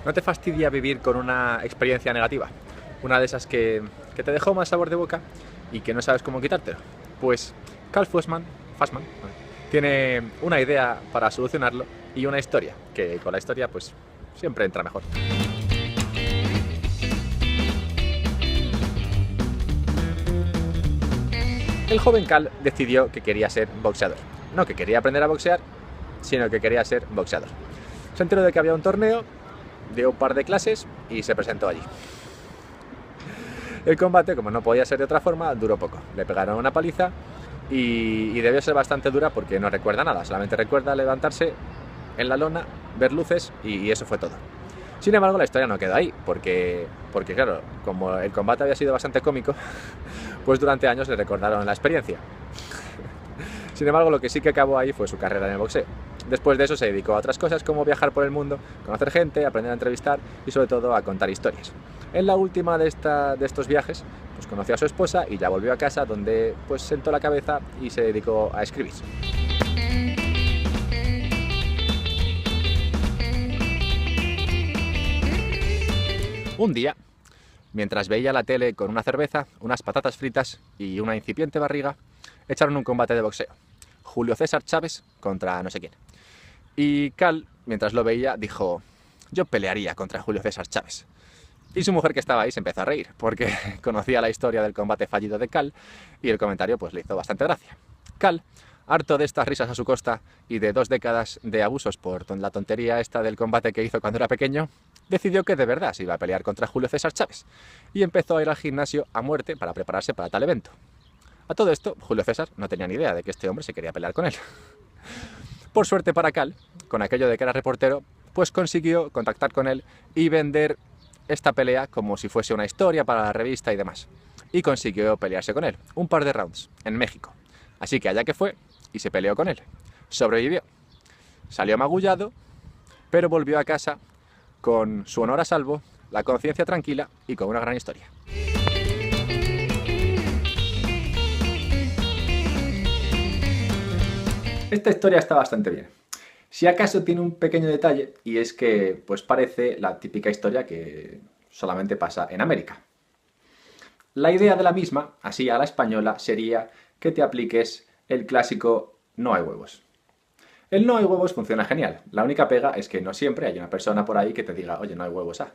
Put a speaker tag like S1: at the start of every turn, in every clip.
S1: ¿No te fastidia vivir con una experiencia negativa? Una de esas que te dejó mal sabor de boca y que no sabes cómo quitártelo. Pues Carl Fassmann, tiene una idea para solucionarlo y una historia, que con la historia pues siempre entra mejor. El joven Cal decidió que quería ser boxeador. No que quería aprender a boxear, sino que quería ser boxeador. Se enteró de que había un torneo, dio un par de clases y se presentó allí. El combate, como no podía ser de otra forma, duró poco. Le pegaron una paliza y debió ser bastante dura porque no recuerda nada. Solamente recuerda levantarse en la lona, ver luces y eso fue todo. Sin embargo, la historia no quedó ahí, porque claro, como el combate había sido bastante cómico, pues durante años le recordaron la experiencia. Sin embargo, lo que sí que acabó ahí fue su carrera en el boxeo. Después de eso se dedicó a otras cosas como viajar por el mundo, conocer gente, aprender a entrevistar y sobre todo a contar historias. En la última de estos viajes, pues conoció a su esposa y ya volvió a casa donde pues sentó la cabeza y se dedicó a escribir. Un día, mientras veía la tele con una cerveza, unas patatas fritas y una incipiente barriga, echaron un combate de boxeo. Julio César Chávez contra no sé quién. Y Cal, mientras lo veía, dijo: yo pelearía contra Julio César Chávez. Y su mujer, que estaba ahí, se empezó a reír, porque conocía la historia del combate fallido de Cal y el comentario pues le hizo bastante gracia. Cal, harto de estas risas a su costa y de 2 décadas de abusos por la tontería esta del combate que hizo cuando era pequeño, decidió que de verdad se iba a pelear contra Julio César Chávez y empezó a ir al gimnasio a muerte para prepararse para tal evento. A todo esto, Julio César no tenía ni idea de que este hombre se quería pelear con él. Por suerte para Cal, con aquello de que era reportero, pues consiguió contactar con él y vender esta pelea como si fuese una historia para la revista y demás. Y consiguió pelearse con él, un par de rounds, en México. Así que allá que fue y se peleó con él. Sobrevivió. Salió magullado, pero volvió a casa con su honor a salvo, la conciencia tranquila y con una gran historia. Esta historia está bastante bien. Si acaso tiene un pequeño detalle, y es que pues parece la típica historia que solamente pasa en América. La idea de la misma, así a la española, sería que te apliques el clásico no hay huevos. El no hay huevos funciona genial. La única pega es que no siempre hay una persona por ahí que te diga, oye, no hay huevos, ah.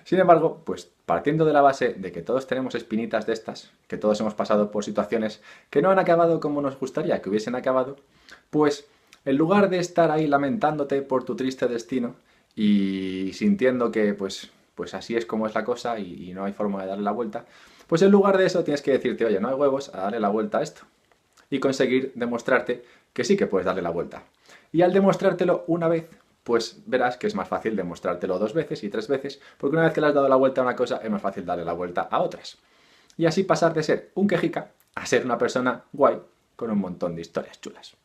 S1: Sin embargo, pues partiendo de la base de que todos tenemos espinitas de estas, que todos hemos pasado por situaciones que no han acabado como nos gustaría que hubiesen acabado, pues en lugar de estar ahí lamentándote por tu triste destino y sintiendo que pues así es como es la cosa y no hay forma de darle la vuelta, pues en lugar de eso tienes que decirte, oye, no hay huevos a darle la vuelta a esto y conseguir demostrarte que sí que puedes darle la vuelta. Y al demostrártelo una vez, pues verás que es más fácil demostrártelo 2 veces y 3 veces, porque una vez que le has dado la vuelta a una cosa, es más fácil darle la vuelta a otras. Y así pasar de ser un quejica a ser una persona guay con un montón de historias chulas.